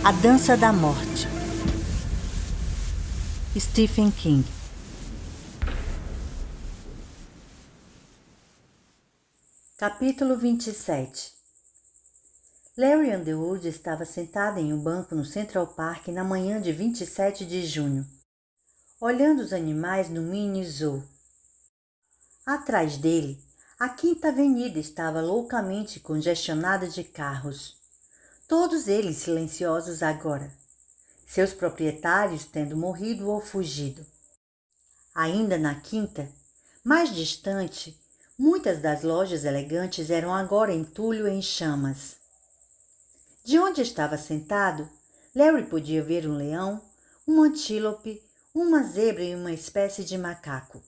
A Dança da Morte. Stephen King. Capítulo 27. Larry Underwood estava sentado em um banco no Central Park na manhã de 27 de junho, olhando os animais no mini zoo. Atrás dele, a Quinta Avenida estava loucamente congestionada de carros, todos eles silenciosos agora, seus proprietários tendo morrido ou fugido. Ainda na quinta, mais distante, muitas das lojas elegantes eram agora entulho em chamas. De onde estava sentado, Larry podia ver um leão, um antílope, uma zebra e uma espécie de macaco.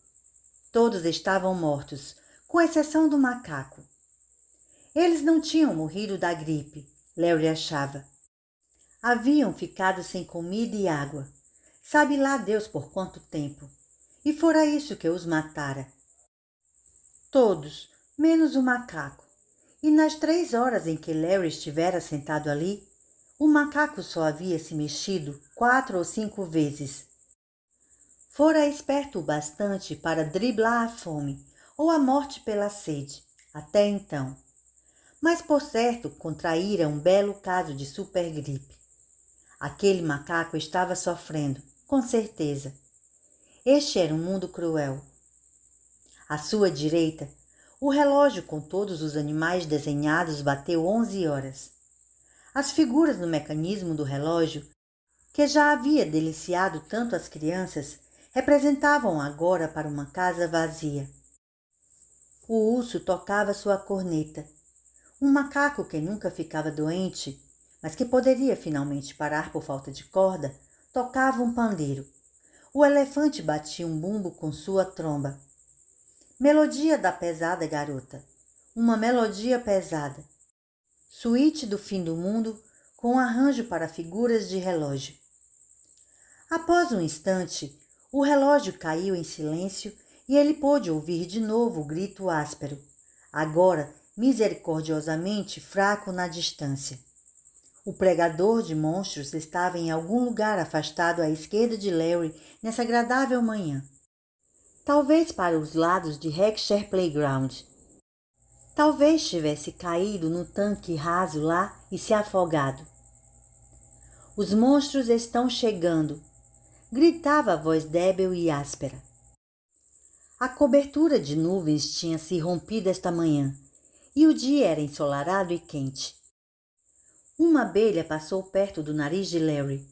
Todos estavam mortos, com exceção do macaco. Eles não tinham morrido da gripe, Larry achava. Haviam ficado sem comida e água, sabe lá Deus por quanto tempo, e fora isso que os matara. Todos, menos o macaco. E nas 3 horas em que Larry estivera sentado ali, o macaco só havia se mexido 4 ou 5 vezes. Fora esperto o bastante para driblar a fome ou a morte pela sede, até então. Mas por certo contraíra um belo caso de supergripe. Aquele macaco estava sofrendo, com certeza. Este era um mundo cruel. À sua direita, o relógio com todos os animais desenhados bateu 11 horas. As figuras no mecanismo do relógio, que já havia deliciado tanto as crianças, representavam agora para uma casa vazia. O urso tocava sua corneta. Um macaco que nunca ficava doente, mas que poderia finalmente parar por falta de corda, tocava um pandeiro. O elefante batia um bumbo com sua tromba. Melodia da pesada garota. Uma melodia pesada. Suíte do fim do mundo com arranjo para figuras de relógio. Após um instante, o relógio caiu em silêncio e ele pôde ouvir de novo o grito áspero, agora misericordiosamente fraco na distância. O pregador de monstros estava em algum lugar afastado à esquerda de Larry nessa agradável manhã. Talvez para os lados de Heckscher Playground. Talvez tivesse caído no tanque raso lá e se afogado. Os monstros estão chegando, gritava a voz débil e áspera. A cobertura de nuvens tinha se rompido esta manhã, e o dia era ensolarado e quente. Uma abelha passou perto do nariz de Larry.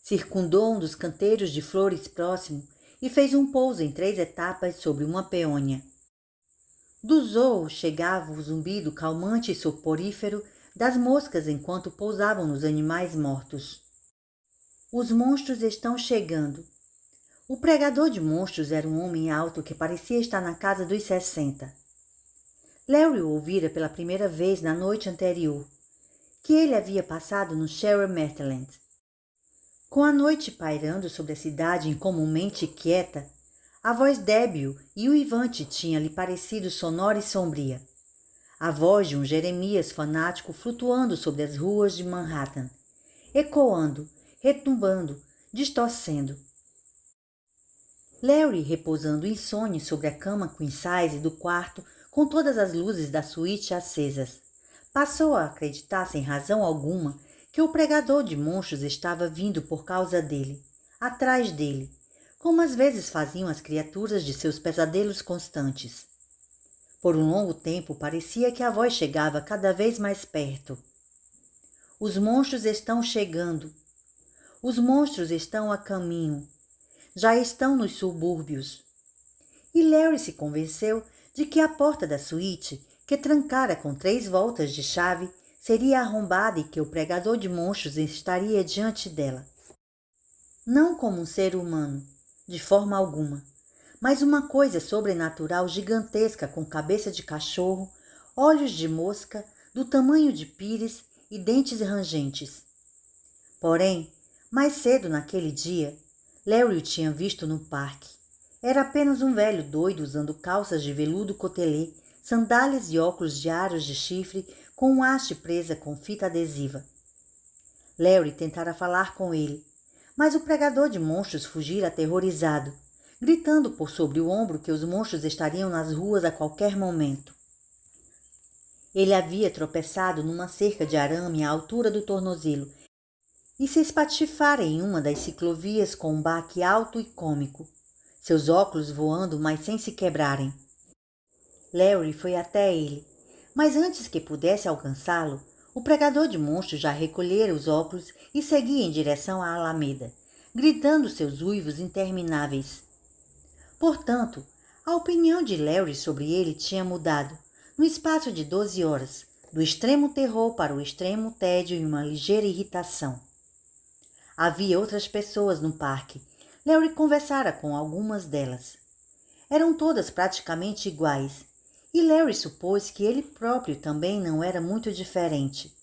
Circundou um dos canteiros de flores próximo e fez um pouso em 3 etapas sobre uma peônia. Do zoo chegava o zumbido calmante e soporífero das moscas enquanto pousavam nos animais mortos. Os monstros estão chegando. O pregador de monstros era um homem alto que parecia estar na casa dos 60. Larry o ouvira pela primeira vez na noite anterior, que ele havia passado no Sheriff Maitland. Com a noite pairando sobre a cidade incomumente quieta, a voz débil e uivante tinha-lhe parecido sonora e sombria. A voz de um Jeremias fanático flutuando sobre as ruas de Manhattan, ecoando, retumbando, distorcendo. Larry, repousando insone sobre a cama queen size do quarto, com todas as luzes da suíte acesas, passou a acreditar sem razão alguma que o pregador de monstros estava vindo por causa dele, atrás dele, como às vezes faziam as criaturas de seus pesadelos constantes. Por um longo tempo parecia que a voz chegava cada vez mais perto. Os monstros estão chegando. Os monstros estão a caminho. Já estão nos subúrbios. E Larry se convenceu de que a porta da suíte, que trancara com 3 voltas de chave, seria arrombada e que o pregador de monstros estaria diante dela. Não como um ser humano, de forma alguma, mas uma coisa sobrenatural gigantesca com cabeça de cachorro, olhos de mosca, do tamanho de pires e dentes rangentes. Porém, mais cedo naquele dia, Larry o tinha visto no parque. Era apenas um velho doido usando calças de veludo cotelê, sandálias e óculos de aros de chifre com haste presa com fita adesiva. Larry tentara falar com ele, mas o pregador de monstros fugira aterrorizado, gritando por sobre o ombro que os monstros estariam nas ruas a qualquer momento. Ele havia tropeçado numa cerca de arame à altura do tornozelo e se espatifara em uma das ciclovias com um baque alto e cômico, seus óculos voando, mas sem se quebrarem. Larry foi até ele, mas antes que pudesse alcançá-lo, o pregador de monstros já recolhera os óculos e seguia em direção à alameda, gritando seus uivos intermináveis. Portanto, a opinião de Larry sobre ele tinha mudado, no espaço de 12 horas, do extremo terror para o extremo tédio e uma ligeira irritação. Havia outras pessoas no parque. Larry conversara com algumas delas. Eram todas praticamente iguais, e Larry supôs que ele próprio também não era muito diferente.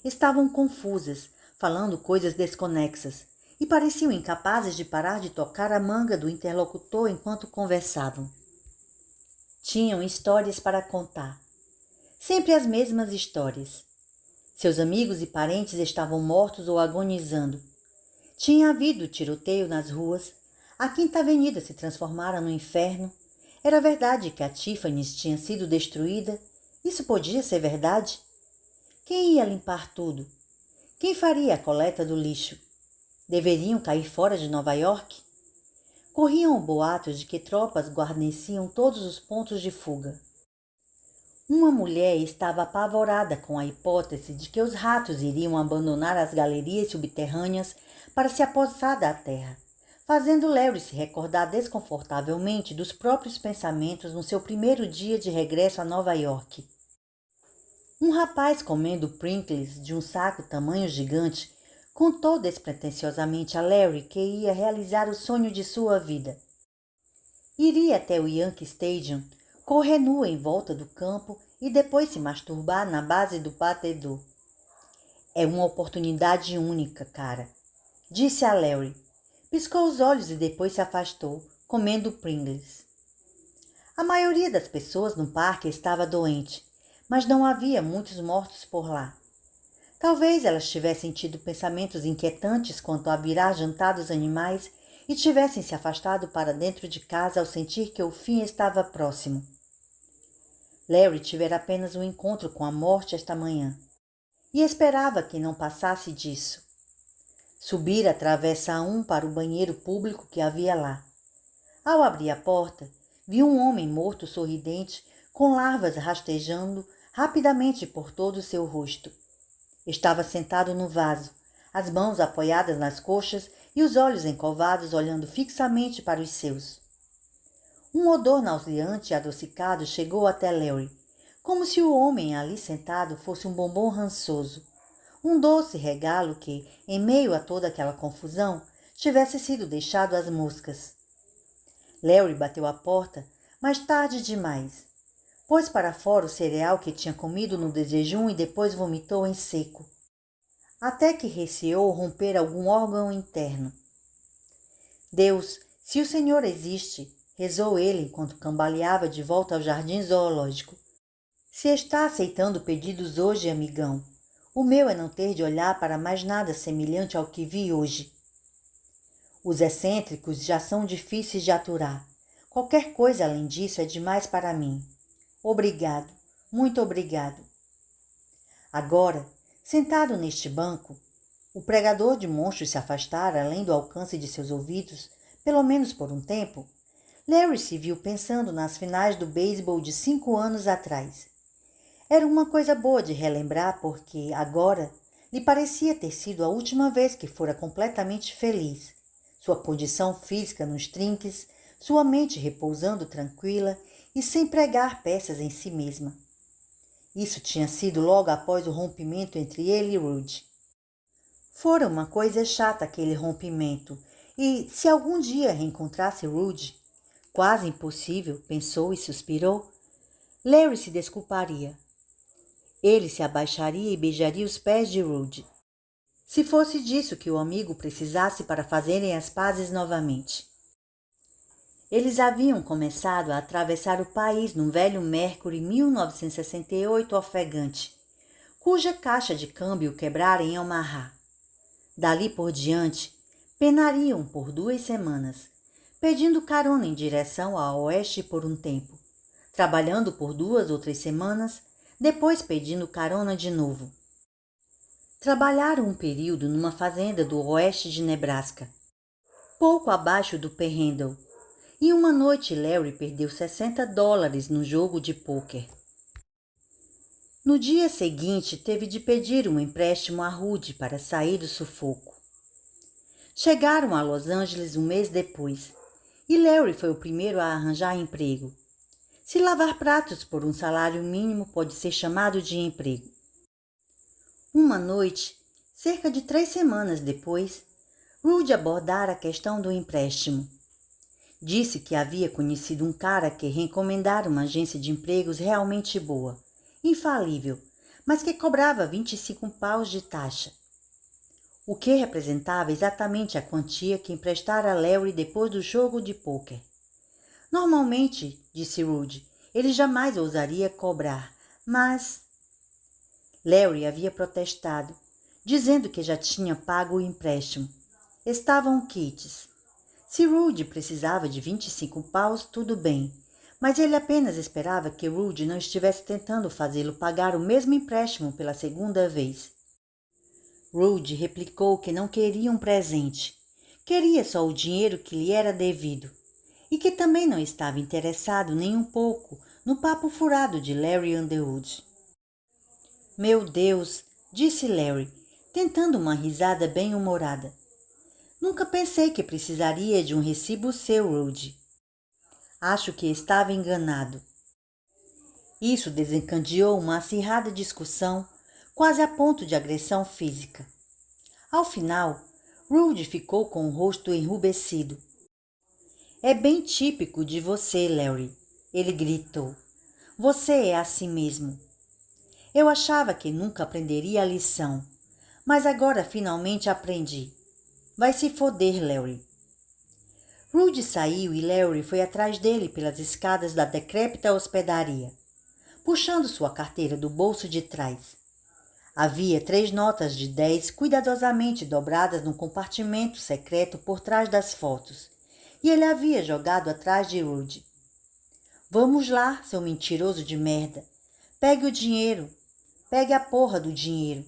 Estavam confusas, falando coisas desconexas, e pareciam incapazes de parar de tocar a manga do interlocutor enquanto conversavam. Tinham histórias para contar. Sempre as mesmas histórias. Seus amigos e parentes estavam mortos ou agonizando. Tinha havido tiroteio nas ruas, a Quinta Avenida se transformara no inferno. Era verdade que a Tiffany's tinha sido destruída? Isso podia ser verdade? Quem ia limpar tudo? Quem faria a coleta do lixo? Deveriam cair fora de Nova York? Corriam boatos de que tropas guarneciam todos os pontos de fuga. Uma mulher estava apavorada com a hipótese de que os ratos iriam abandonar as galerias subterrâneas para se apossar da terra, fazendo Larry se recordar desconfortavelmente dos próprios pensamentos no seu primeiro dia de regresso a Nova York. Um rapaz comendo Pringles de um saco tamanho gigante contou despretensiosamente a Larry que ia realizar o sonho de sua vida. Iria até o Yankee Stadium, correr nua em volta do campo e depois se masturbar na base do batedor. É uma oportunidade única, cara, disse a Larry. Piscou os olhos e depois se afastou, comendo Pringles. A maioria das pessoas no parque estava doente, mas não havia muitos mortos por lá. Talvez elas tivessem tido pensamentos inquietantes quanto a virar jantar dos animais e tivessem se afastado para dentro de casa ao sentir que o fim estava próximo. Larry tivera apenas um encontro com a morte esta manhã e esperava que não passasse disso. Subira a travessa 1 para o banheiro público que havia lá. Ao abrir a porta, viu um homem morto sorridente com larvas rastejando rapidamente por todo o seu rosto. Estava sentado no vaso, as mãos apoiadas nas coxas e os olhos encovados olhando fixamente para os seus. Um odor nauseante e adocicado chegou até Larry, como se o homem ali sentado fosse um bombom rançoso, um doce regalo que, em meio a toda aquela confusão, tivesse sido deixado às moscas. Larry bateu à porta, mas tarde demais. Pôs para fora o cereal que tinha comido no desjejum e depois vomitou em seco, até que receou romper algum órgão interno. Deus, se o Senhor existe, rezou ele enquanto cambaleava de volta ao jardim zoológico. Se está aceitando pedidos hoje, amigão, o meu é não ter de olhar para mais nada semelhante ao que vi hoje. Os excêntricos já são difíceis de aturar. Qualquer coisa além disso é demais para mim. Obrigado, muito obrigado. Agora, sentado neste banco, o pregador de monstros se afastara além do alcance de seus ouvidos, pelo menos por um tempo. Larry se viu pensando nas finais do beisebol de 5 anos atrás. Era uma coisa boa de relembrar porque, agora, lhe parecia ter sido a última vez que fora completamente feliz. Sua condição física nos trinques, sua mente repousando tranquila e sem pregar peças em si mesma. Isso tinha sido logo após o rompimento entre ele e Rudy. Fora uma coisa chata aquele rompimento, e se algum dia reencontrasse Rudy, quase impossível, pensou e suspirou, Larry se desculparia. Ele se abaixaria e beijaria os pés de Rudy. Se fosse disso que o amigo precisasse para fazerem as pazes novamente. Eles haviam começado a atravessar o país num velho Mercury 1968 ofegante, cuja caixa de câmbio quebrara em Omaha. Dali por diante, penariam por 2 semanas, pedindo carona em direção ao oeste por um tempo, trabalhando por 2 ou 3 semanas, depois pedindo carona de novo. Trabalharam um período numa fazenda do oeste de Nebraska, pouco abaixo do Panhandle, e uma noite Larry perdeu $60 no jogo de pôquer. No dia seguinte, teve de pedir um empréstimo a Rudy para sair do sufoco. Chegaram a Los Angeles um mês depois, e Larry foi o primeiro a arranjar emprego. Se lavar pratos por um salário mínimo pode ser chamado de emprego. Uma noite, cerca de 3 semanas depois, Rudy abordara a questão do empréstimo. Disse que havia conhecido um cara que recomendara uma agência de empregos realmente boa, infalível, mas que cobrava 25 paus de taxa, o que representava exatamente a quantia que emprestara a Larry depois do jogo de pôquer. Normalmente, disse Rudy, ele jamais ousaria cobrar, mas Larry havia protestado, dizendo que já tinha pago o empréstimo. Estavam quites. Se Rudy precisava de 25 paus, tudo bem, mas ele apenas esperava que Rudy não estivesse tentando fazê-lo pagar o mesmo empréstimo pela segunda vez. Rudy replicou que não queria um presente, queria só o dinheiro que lhe era devido, e que também não estava interessado nem um pouco no papo furado de Larry Underwood. Meu Deus, disse Larry, tentando uma risada bem-humorada. Nunca pensei que precisaria de um recibo seu, Rudy. Acho que estava enganado. Isso desencadeou uma acirrada discussão, quase a ponto de agressão física. Ao final, Rudy ficou com o rosto enrubescido. É bem típico de você, Larry, ele gritou. Você é assim mesmo. Eu achava que nunca aprenderia a lição, mas agora finalmente aprendi. Vai se foder, Larry. Rudy saiu e Larry foi atrás dele pelas escadas da decrépita hospedaria, puxando sua carteira do bolso de trás. Havia 3 notas de 10 cuidadosamente dobradas num compartimento secreto por trás das fotos, e ele havia jogado atrás de Rudy. Vamos lá, seu mentiroso de merda. Pegue o dinheiro. Pegue a porra do dinheiro.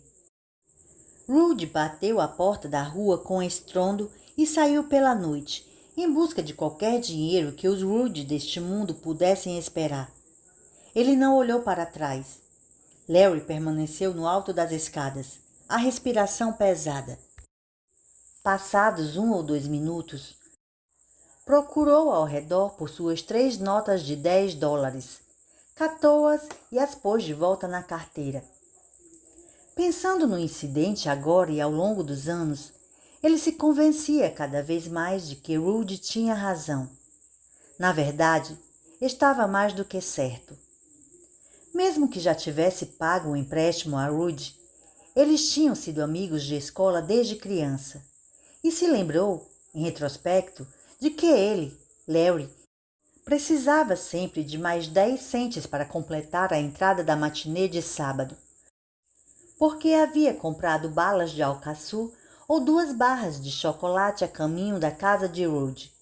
Rudy bateu a porta da rua com estrondo e saiu pela noite, em busca de qualquer dinheiro que os Rudy deste mundo pudessem esperar. Ele não olhou para trás. Larry permaneceu no alto das escadas, a respiração pesada. Passados 1 ou 2 minutos, procurou ao redor por suas 3 notas de $10, catou-as e as pôs de volta na carteira. Pensando no incidente agora e ao longo dos anos, ele se convencia cada vez mais de que Rudy tinha razão. Na verdade, estava mais do que certo. Mesmo que já tivesse pago o empréstimo a Rudy, eles tinham sido amigos de escola desde criança, e se lembrou, em retrospecto, de que ele, Larry, precisava sempre de mais 10 centes para completar a entrada da matinê de sábado, porque havia comprado balas de alcaçu ou 2 barras de chocolate a caminho da casa de Rudy,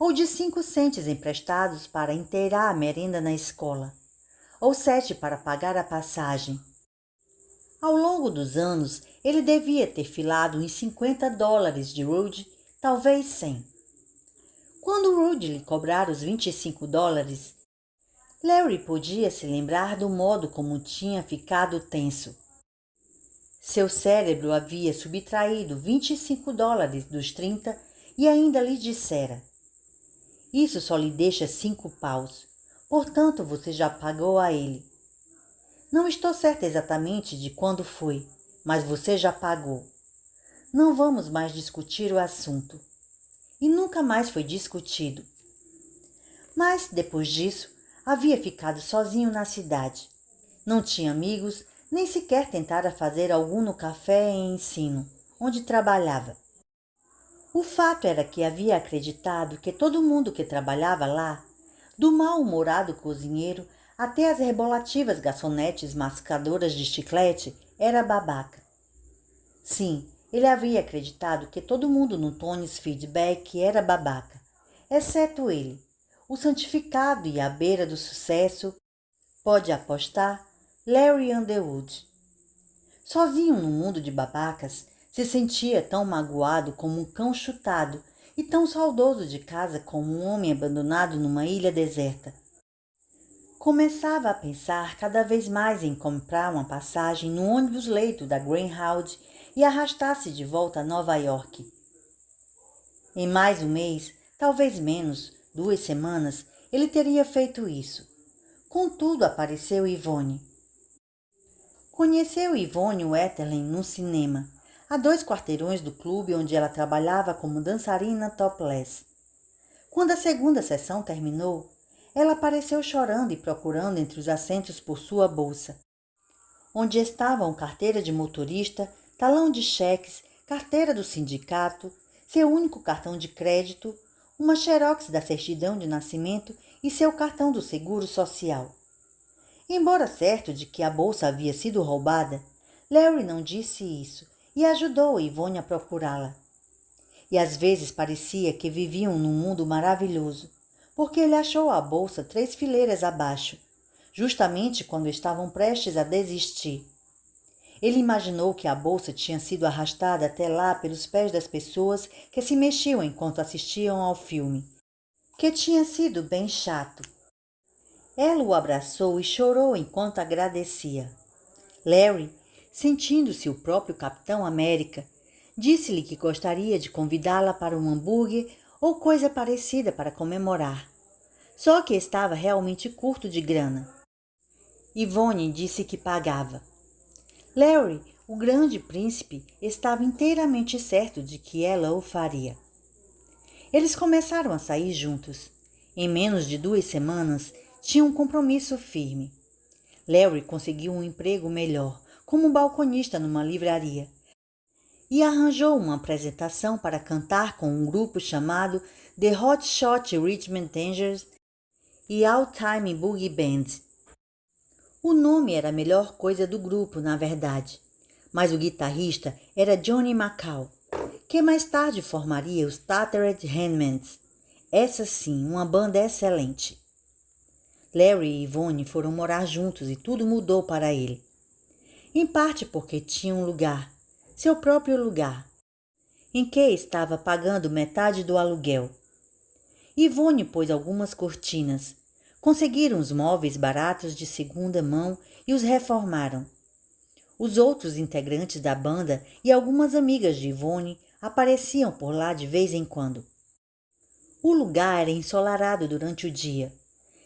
ou de 5 centes emprestados para inteirar a merenda na escola, ou 7 para pagar a passagem. Ao longo dos anos, ele devia ter filado uns $50 de Rudy, talvez 100. Quando Rudy lhe cobrar os $25, Larry podia se lembrar do modo como tinha ficado tenso. Seu cérebro havia subtraído $25 dos 30 e ainda lhe dissera: isso só lhe deixa 5 paus, portanto você já pagou a ele. Não estou certa exatamente de quando foi, mas você já pagou. Não vamos mais discutir o assunto. E nunca mais foi discutido. Mas, depois disso, havia ficado sozinho na cidade. Não tinha amigos, nem sequer tentara fazer algum no café em ensino, onde trabalhava. O fato era que havia acreditado que todo mundo que trabalhava lá, do mal-humorado cozinheiro até as rebolativas garçonetes mascadoras de chiclete, era babaca. Sim, Ele havia acreditado que todo mundo no Tony's Feedback era babaca, exceto ele, o santificado e à beira do sucesso, pode apostar, Larry Underwood. Sozinho no mundo de babacas, se sentia tão magoado como um cão chutado e tão saudoso de casa como um homem abandonado numa ilha deserta. Começava a pensar cada vez mais em comprar uma passagem no ônibus-leito da Greyhound e arrastar-se de volta a Nova York. Em mais um mês, talvez menos, 2 semanas, ele teria feito isso. Contudo, apareceu Yvonne. Conheceu Yvonne Wetterling no cinema, a 2 quarteirões do clube onde ela trabalhava como dançarina topless. Quando a segunda sessão terminou, ela apareceu chorando e procurando entre os assentos por sua bolsa, onde estavam carteira de motorista, talão de cheques, carteira do sindicato, seu único cartão de crédito, uma xerox da certidão de nascimento e seu cartão do seguro social. Embora certo de que a bolsa havia sido roubada, Larry não disse isso e ajudou Yvonne a procurá-la. E às vezes parecia que viviam num mundo maravilhoso, porque ele achou a bolsa 3 fileiras abaixo, justamente quando estavam prestes a desistir. Ele imaginou que a bolsa tinha sido arrastada até lá pelos pés das pessoas que se mexiam enquanto assistiam ao filme, que tinha sido bem chato. Ela o abraçou e chorou enquanto agradecia. Larry, sentindo-se o próprio Capitão América, disse-lhe que gostaria de convidá-la para um hambúrguer ou coisa parecida para comemorar. Só que estava realmente curto de grana. Yvonne disse que pagava. Larry, o grande príncipe, estava inteiramente certo de que ela o faria. Eles começaram a sair juntos. Em menos de 2 semanas, tinham um compromisso firme. Larry conseguiu um emprego melhor, como balconista numa livraria, e arranjou uma apresentação para cantar com um grupo chamado The Hot Shot Richmond Dangers e All Time Boogie Band. O nome era a melhor coisa do grupo, na verdade, mas o guitarrista era Johnny McCall, que mais tarde formaria os Tattered Handmaids. Essa sim, uma banda excelente. Larry e Yvonne foram morar juntos e tudo mudou para ele. Em parte porque tinha um lugar, seu próprio lugar, em que estava pagando metade do aluguel. Yvonne pôs algumas cortinas, conseguiram os móveis baratos de segunda mão e os reformaram. Os outros integrantes da banda e algumas amigas de Yvonne apareciam por lá de vez em quando. O lugar era ensolarado durante o dia,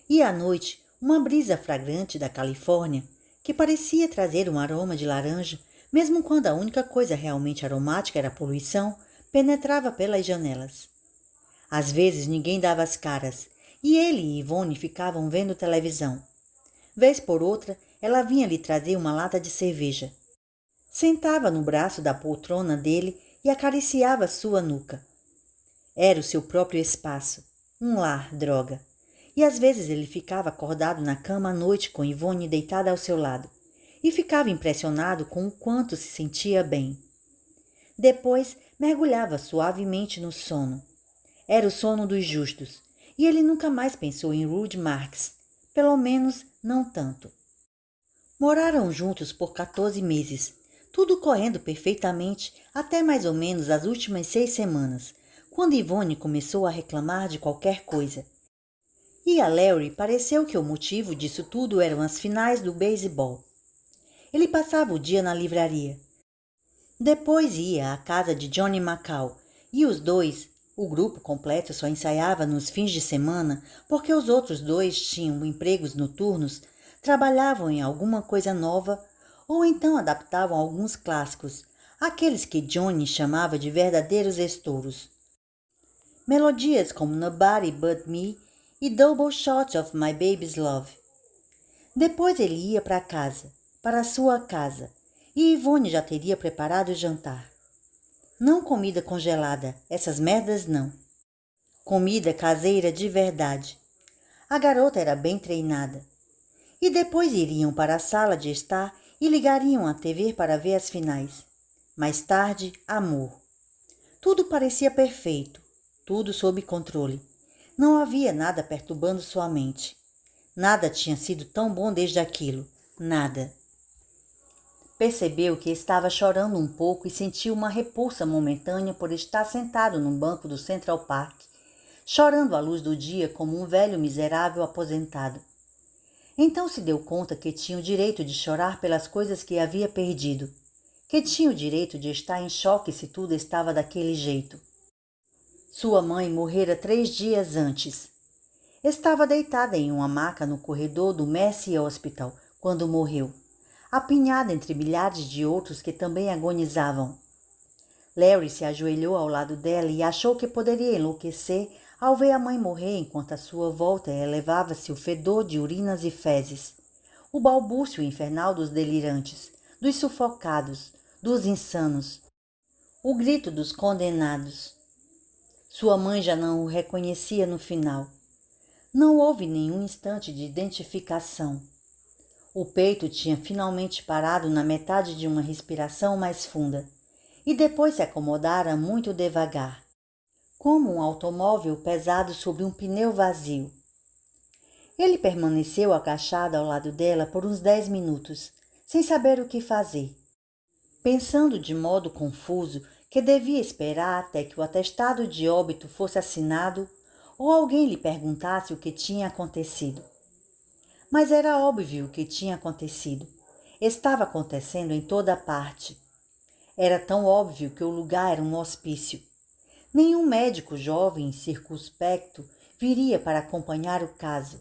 e à noite uma brisa fragrante da Califórnia, que parecia trazer um aroma de laranja, mesmo quando a única coisa realmente aromática era a poluição, penetrava pelas janelas. Às vezes ninguém dava as caras, e ele e Yvonne ficavam vendo televisão. Vez por outra, ela vinha lhe trazer uma lata de cerveja. Sentava no braço da poltrona dele e acariciava sua nuca. Era o seu próprio espaço, um lar, droga. E às vezes ele ficava acordado na cama à noite com Yvonne deitada ao seu lado, e ficava impressionado com o quanto se sentia bem. Depois mergulhava suavemente no sono. Era o sono dos justos, e ele nunca mais pensou em Rudy Marx, pelo menos não tanto. Moraram juntos por 14 meses, tudo correndo perfeitamente até mais ou menos as últimas 6 semanas, quando Yvonne começou a reclamar de qualquer coisa. E a Larry pareceu que o motivo disso tudo eram as finais do beisebol. Ele passava o dia na livraria. Depois ia à casa de Johnny McCall, e os dois, o grupo completo só ensaiava nos fins de semana porque os outros 2 tinham empregos noturnos, trabalhavam em alguma coisa nova ou então adaptavam alguns clássicos, aqueles que Johnny chamava de verdadeiros estouros. Melodias como Nobody But Me e Double Shot of My Baby's Love. Depois ele ia para casa, para a sua casa, e Yvonne já teria preparado o jantar. Não comida congelada, essas merdas não. Comida caseira de verdade. A garota era bem treinada. E depois iriam para a sala de estar e ligariam a TV para ver as finais. Mais tarde, amor. Tudo parecia perfeito, tudo sob controle. Não havia nada perturbando sua mente. Nada tinha sido tão bom desde aquilo. Nada. Percebeu que estava chorando um pouco e sentiu uma repulsa momentânea por estar sentado num banco do Central Park, chorando à luz do dia como um velho miserável aposentado. Então se deu conta que tinha o direito de chorar pelas coisas que havia perdido, que tinha o direito de estar em choque se tudo estava daquele jeito. Sua mãe morrera 3 dias antes. Estava deitada em uma maca no corredor do Mercy Hospital quando morreu, apinhada entre milhares de outros que também agonizavam. Larry se ajoelhou ao lado dela e achou que poderia enlouquecer ao ver a mãe morrer enquanto à sua volta elevava-se o fedor de urinas e fezes, o balbúcio infernal dos delirantes, dos sufocados, dos insanos, o grito dos condenados. Sua mãe já não o reconhecia no final. Não houve nenhum instante de identificação. O peito tinha finalmente parado na metade de uma respiração mais funda e depois se acomodara muito devagar, como um automóvel pesado sobre um pneu vazio. Ele permaneceu agachado ao lado dela por uns 10 minutos, sem saber o que fazer, pensando de modo confuso que devia esperar até que o atestado de óbito fosse assinado ou alguém lhe perguntasse o que tinha acontecido. Mas era óbvio o que tinha acontecido. Estava acontecendo em toda parte. Era tão óbvio que o lugar era um hospício. Nenhum médico jovem e circunspecto viria para acompanhar o caso,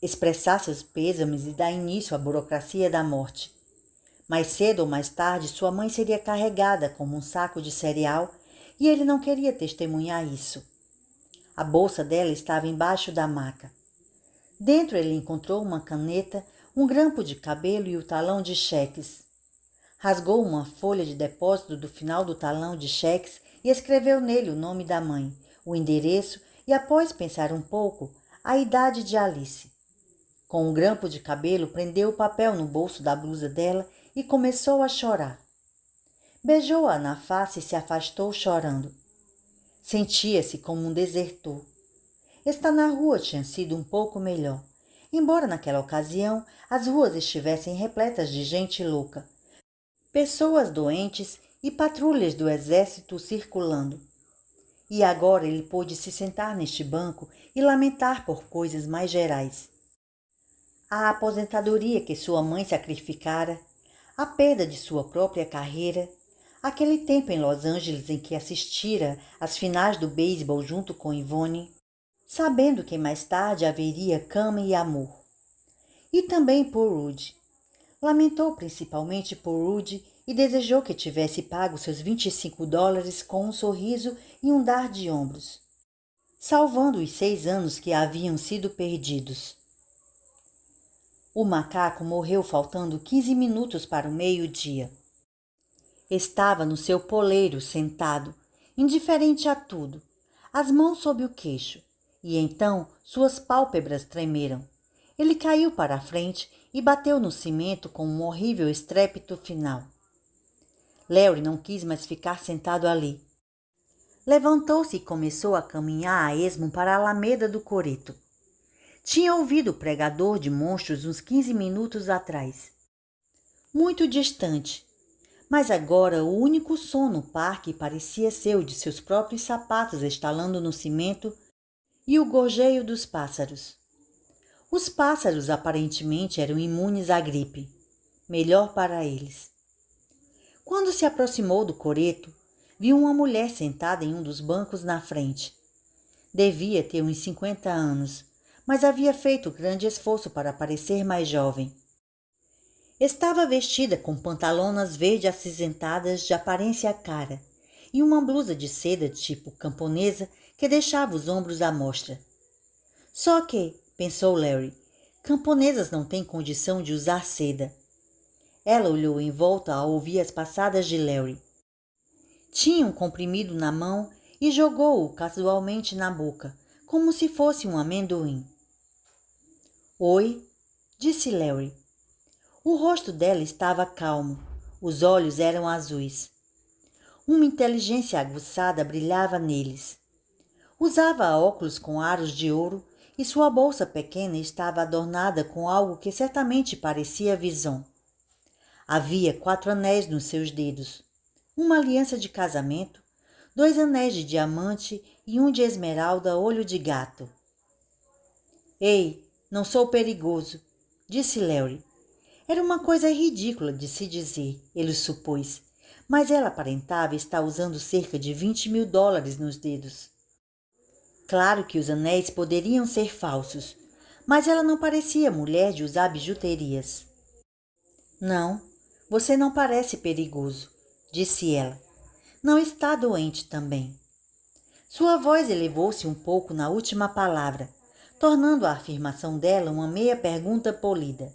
expressar seus pêsames e dar início à burocracia da morte. Mais cedo ou mais tarde, sua mãe seria carregada como um saco de cereal e ele não queria testemunhar isso. A bolsa dela estava embaixo da maca. Dentro ele encontrou uma caneta, um grampo de cabelo e o talão de cheques. Rasgou uma folha de depósito do final do talão de cheques e escreveu nele o nome da mãe, o endereço e, após pensar um pouco, a idade de Alice. Com um grampo de cabelo, prendeu o papel no bolso da blusa dela e começou a chorar. Beijou-a na face e se afastou chorando. Sentia-se como um desertor. Estar na rua tinha sido um pouco melhor, embora naquela ocasião as ruas estivessem repletas de gente louca, pessoas doentes e patrulhas do exército circulando. E agora ele pôde se sentar neste banco e lamentar por coisas mais gerais. A aposentadoria que sua mãe sacrificara, a perda de sua própria carreira, aquele tempo em Los Angeles em que assistira às finais do beisebol junto com Yvonne, sabendo que mais tarde haveria cama e amor. E também por Rudy. Lamentou principalmente por Rudy e desejou que tivesse pago seus $25 com um sorriso e um dar de ombros, salvando os 6 anos que haviam sido perdidos. O macaco morreu faltando 15 minutos para o meio-dia. Estava no seu poleiro sentado, indiferente a tudo, as mãos sob o queixo, e então suas pálpebras tremeram. Ele caiu para a frente e bateu no cimento com um horrível estrépito final. Larry não quis mais ficar sentado ali. Levantou-se e começou a caminhar a esmo para a Alameda do Coreto. Tinha ouvido o pregador de monstros uns 15 minutos atrás. Muito distante, mas agora o único som no parque parecia ser o de seus próprios sapatos estalando no cimento e o gorjeio dos pássaros. Os pássaros aparentemente eram imunes à gripe. Melhor para eles. Quando se aproximou do coreto, viu uma mulher sentada em um dos bancos na frente. Devia ter uns 50 anos, mas havia feito grande esforço para parecer mais jovem. Estava vestida com pantalonas verde acinzentadas de aparência cara e uma blusa de seda tipo camponesa que deixava os ombros à mostra. Só que, pensou Larry, camponesas não têm condição de usar seda. Ela olhou em volta ao ouvir as passadas de Larry. Tinha um comprimido na mão e jogou-o casualmente na boca, como se fosse um amendoim. Oi, disse Larry. O rosto dela estava calmo, Os olhos eram azuis. Uma inteligência aguçada brilhava neles. Usava óculos com aros de ouro e sua bolsa pequena estava adornada com algo que certamente parecia visão. Havia 4 anéis nos seus dedos, uma aliança de casamento, 2 anéis de diamante e um de esmeralda olho de gato. Ei, não sou perigoso, disse Larry. Era uma coisa ridícula de se dizer, ele supôs, mas ela aparentava estar usando cerca de $20.000 nos dedos. Claro que os anéis poderiam ser falsos, mas ela não parecia mulher de usar bijuterias. Não, você não parece perigoso, disse ela. Não está doente também. Sua voz elevou-se um pouco na última palavra, tornando a afirmação dela uma meia pergunta polida.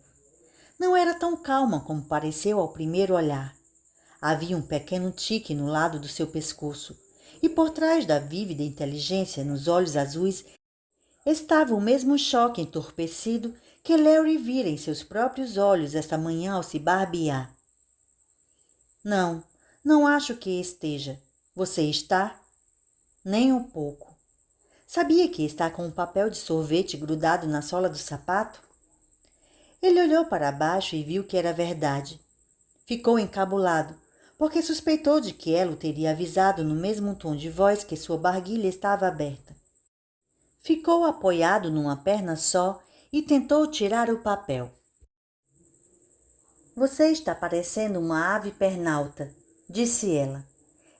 Não era tão calma como pareceu ao primeiro olhar. Havia um pequeno tique no lado do seu pescoço, e por trás da vívida inteligência nos olhos azuis estava o mesmo choque entorpecido que Larry vira em seus próprios olhos esta manhã ao se barbear. Não, não acho que esteja. Você está? Nem um pouco. Sabia que está com um papel de sorvete grudado na sola do sapato? Ele olhou para baixo e viu que era verdade. Ficou encabulado, porque suspeitou de que ela o teria avisado no mesmo tom de voz que sua barguilha estava aberta. Ficou apoiado numa perna só e tentou tirar o papel. Você está parecendo uma ave pernalta, disse ela.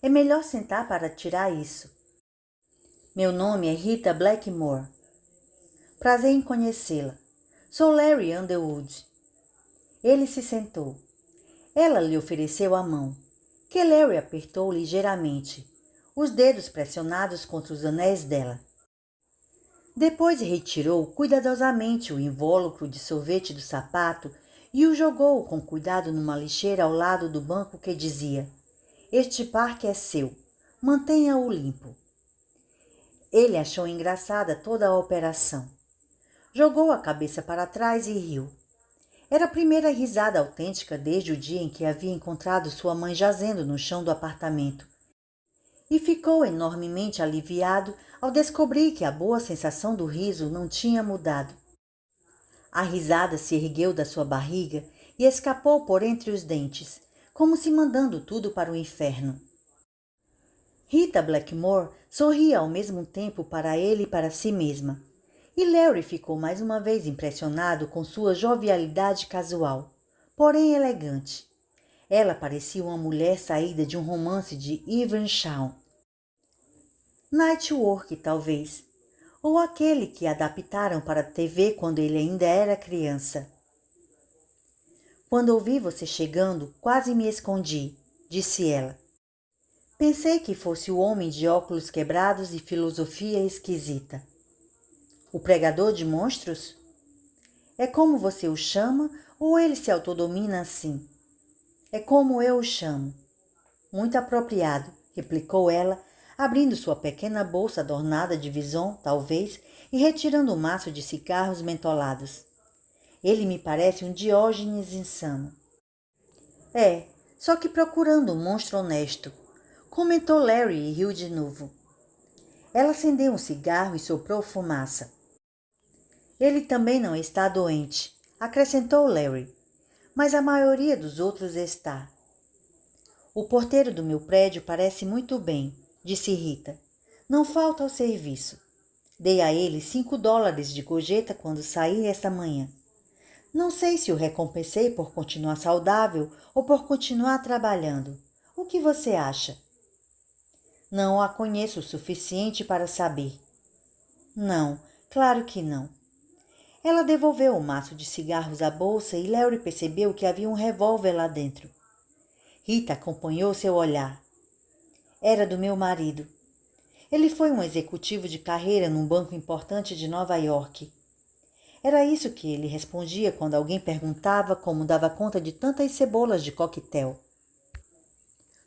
É melhor sentar para tirar isso. Meu nome é Rita Blackmore. Prazer em conhecê-la. Sou Larry Underwood. Ele se sentou. Ela lhe ofereceu a mão, que Larry apertou ligeiramente, os dedos pressionados contra os anéis dela. Depois retirou cuidadosamente o invólucro de sorvete do sapato e o jogou com cuidado numa lixeira ao lado do banco que dizia: Este parque é seu, mantenha-o limpo. Ele achou engraçada toda a operação. Jogou a cabeça para trás e riu. Era a primeira risada autêntica desde o dia em que havia encontrado sua mãe jazendo no chão do apartamento. E ficou enormemente aliviado ao descobrir que a boa sensação do riso não tinha mudado. A risada se ergueu da sua barriga e escapou por entre os dentes, como se mandando tudo para o inferno. Rita Blackmore sorria ao mesmo tempo para ele e para si mesma. E Larry ficou mais uma vez impressionado com sua jovialidade casual, porém elegante. Ela parecia uma mulher saída de um romance de Irving Shaw. Nightwork, talvez, ou aquele que adaptaram para a TV quando ele ainda era criança. Quando ouvi você chegando, quase me escondi, disse ela. Pensei que fosse o homem de óculos quebrados e filosofia esquisita. O pregador de monstros? É como você o chama ou ele se autodomina assim? É como eu o chamo. Muito apropriado, replicou ela, abrindo sua pequena bolsa adornada de vison, talvez, e retirando um maço de cigarros mentolados. Ele me parece um Diógenes insano. É, só que procurando um monstro honesto, comentou Larry e riu de novo. Ela acendeu um cigarro e soprou fumaça. Ele também não está doente, acrescentou Larry, mas a maioria dos outros está. O porteiro do meu prédio parece muito bem, disse Rita. Não falta ao serviço. Dei a ele $5 de gorjeta quando saí esta manhã. Não sei se o recompensei por continuar saudável ou por continuar trabalhando. O que você acha? Não a conheço o suficiente para saber. Não, claro que não. Ela devolveu o maço de cigarros à bolsa e Larry percebeu que havia um revólver lá dentro. Rita acompanhou seu olhar. Era do meu marido. Ele foi um executivo de carreira num banco importante de Nova York. Era isso que ele respondia quando alguém perguntava como dava conta de tantas cebolas de coquetel.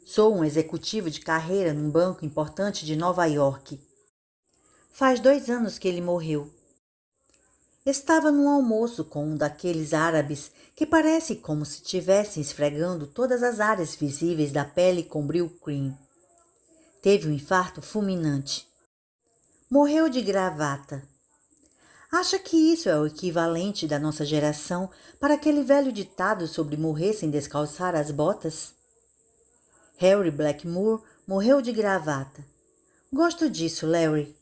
Sou um executivo de carreira num banco importante de Nova York. Faz 2 anos que ele morreu. Estava num almoço com um daqueles árabes que parece como se estivessem esfregando todas as áreas visíveis da pele com bril cream. Teve um infarto fulminante. Morreu de gravata. Acha que isso é o equivalente da nossa geração para aquele velho ditado sobre morrer sem descalçar as botas? Harry Blackmore morreu de gravata. Gosto disso, Larry.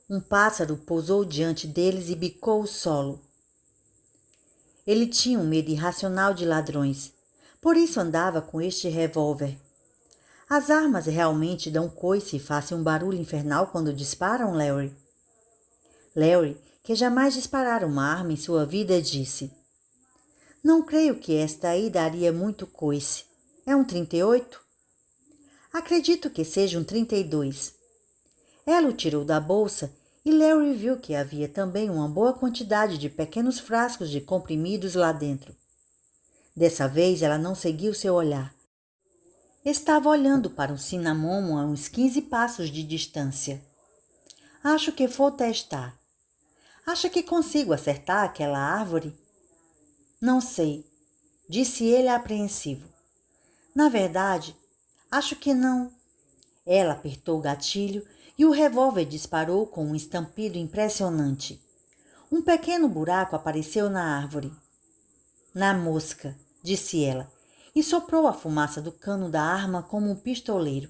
Um pássaro pousou diante deles e bicou o solo. Ele tinha um medo irracional de ladrões, por isso andava com este revólver. As armas realmente dão coice e fazem um barulho infernal quando disparam, Larry? Larry, que jamais disparara uma arma em sua vida, disse: Não creio que esta aí daria muito coice. É um 38? Acredito que seja um 32. Ela o tirou da bolsa e Larry viu que havia também uma boa quantidade de pequenos frascos de comprimidos lá dentro. Dessa vez ela não seguiu seu olhar. Estava olhando para um cinamomo a uns 15 passos de distância. Acho que vou testar. Acha que consigo acertar aquela árvore? Não sei, disse ele apreensivo. Na verdade, acho que não. Ela apertou o gatilho e o revólver disparou com um estampido impressionante. Um pequeno buraco apareceu na árvore. Na mosca, disse ela, e soprou a fumaça do cano da arma como um pistoleiro.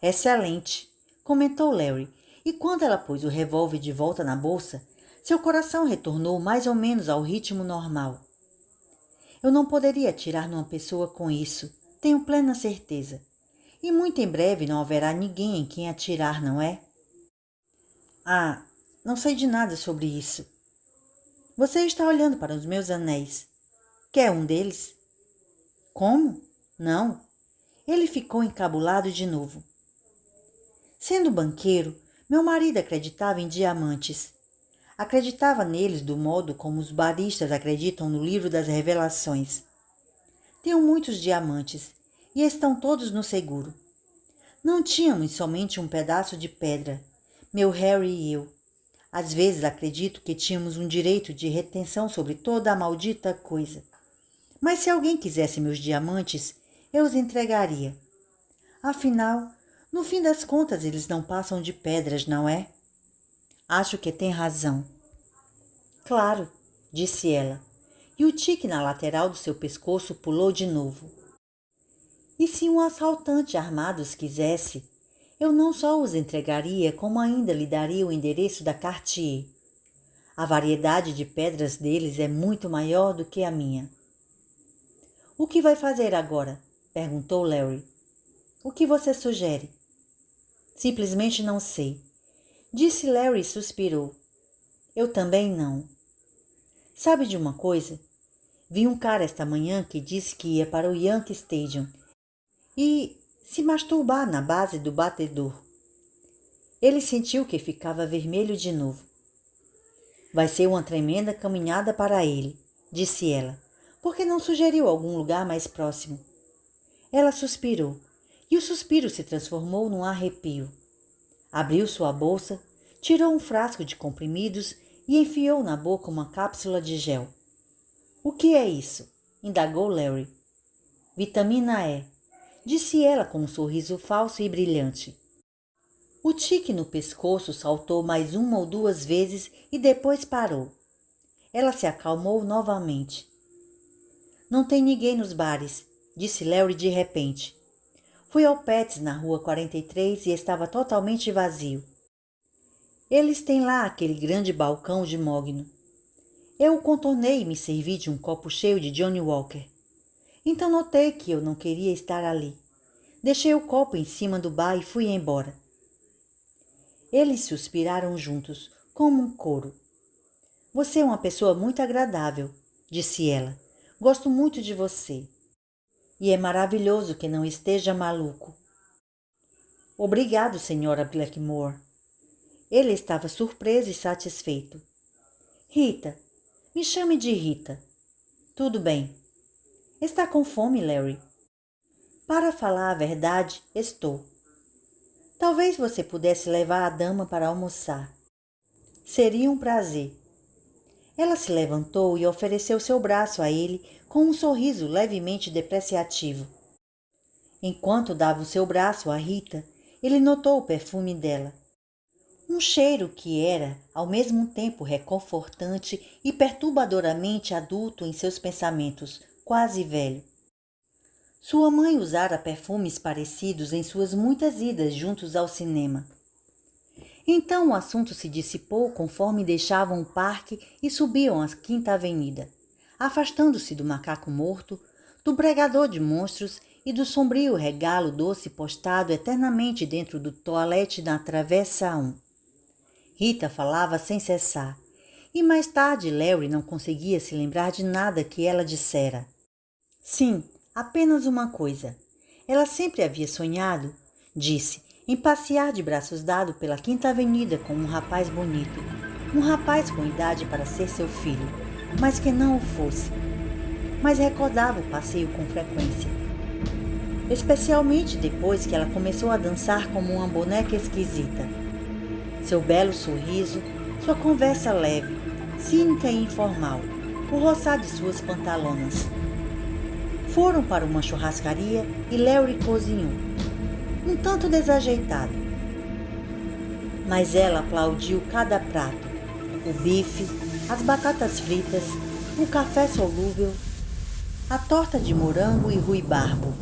Excelente, comentou Larry, e quando ela pôs o revólver de volta na bolsa, seu coração retornou mais ou menos ao ritmo normal. Eu não poderia atirar numa pessoa com isso, tenho plena certeza. E muito em breve não haverá ninguém em quem atirar, não é? Ah, não sei de nada sobre isso. Você está olhando para os meus anéis. Quer um deles? Como? Não. Ele ficou encabulado de novo. Sendo banqueiro, meu marido acreditava em diamantes. Acreditava neles do modo como os baristas acreditam no livro das revelações. Tenho muitos diamantes e estão todos no seguro. Não tínhamos somente um pedaço de pedra, meu Harry e eu. Às vezes acredito que tínhamos um direito de retenção sobre toda a maldita coisa. Mas se alguém quisesse meus diamantes, eu os entregaria. Afinal, no fim das contas, eles não passam de pedras, não é? Acho que tem razão. Claro, disse ela, e o tique na lateral do seu pescoço pulou de novo. E se um assaltante armado os quisesse, eu não só os entregaria, como ainda lhe daria o endereço da Cartier. A variedade de pedras deles é muito maior do que a minha. O que vai fazer agora? Perguntou Larry. O que você sugere? Simplesmente não sei. Disse Larry e suspirou. Eu também não. Sabe de uma coisa? Vi um cara esta manhã que disse que ia para o Yankee Stadium e se masturbar na base do batedor. Ele sentiu que ficava vermelho de novo. Vai ser uma tremenda caminhada para ele, disse ela. Por que não sugeriu algum lugar mais próximo? Ela suspirou, e o suspiro se transformou num arrepio. Abriu sua bolsa, tirou um frasco de comprimidos e enfiou na boca uma cápsula de gel. O que é isso? Indagou Larry. Vitamina E, disse ela com um sorriso falso e brilhante. O tique no pescoço saltou mais uma ou duas vezes e depois parou. Ela se acalmou novamente. Não tem ninguém nos bares, disse Larry de repente. Fui ao Pets na rua 43 e estava totalmente vazio. Eles têm lá aquele grande balcão de mogno. Eu o contornei e me servi de um copo cheio de Johnny Walker. Então notei que eu não queria estar ali. Deixei o copo em cima do bar e fui embora. Eles suspiraram juntos, como um coro. Você é uma pessoa muito agradável, disse ela. Gosto muito de você. E é maravilhoso que não esteja maluco. Obrigado, senhora Blackmore. Ele estava surpreso e satisfeito. Rita, me chame de Rita. Tudo bem. Está com fome, Larry? Para falar a verdade, estou. Talvez você pudesse levar a dama para almoçar. Seria um prazer. Ela se levantou e ofereceu seu braço a ele com um sorriso levemente depreciativo. Enquanto dava o seu braço a Rita, ele notou o perfume dela. Um cheiro que era, ao mesmo tempo, reconfortante e perturbadoramente adulto em seus pensamentos, quase velho. Sua mãe usara perfumes parecidos em suas muitas idas juntos ao cinema. Então o assunto se dissipou conforme deixavam o parque e subiam a Quinta Avenida, afastando-se do macaco morto, do pregador de monstros e do sombrio regalo doce postado eternamente dentro do toalete na Travessa 1. Rita falava sem cessar, e mais tarde Larry não conseguia se lembrar de nada que ela dissera. Sim, apenas uma coisa. Ela sempre havia sonhado, disse, em passear de braços dados pela Quinta Avenida com um rapaz bonito, um rapaz com idade para ser seu filho, mas que não o fosse. Mas recordava o passeio com frequência. Especialmente depois que ela começou a dançar como uma boneca esquisita. Seu belo sorriso, sua conversa leve, cínica e informal, o roçar de suas pantalonas. Foram para uma churrascaria e Larry cozinhou, um tanto desajeitado. Mas ela aplaudiu cada prato, o bife, as batatas fritas, o café solúvel, a torta de morango e ruibarbo.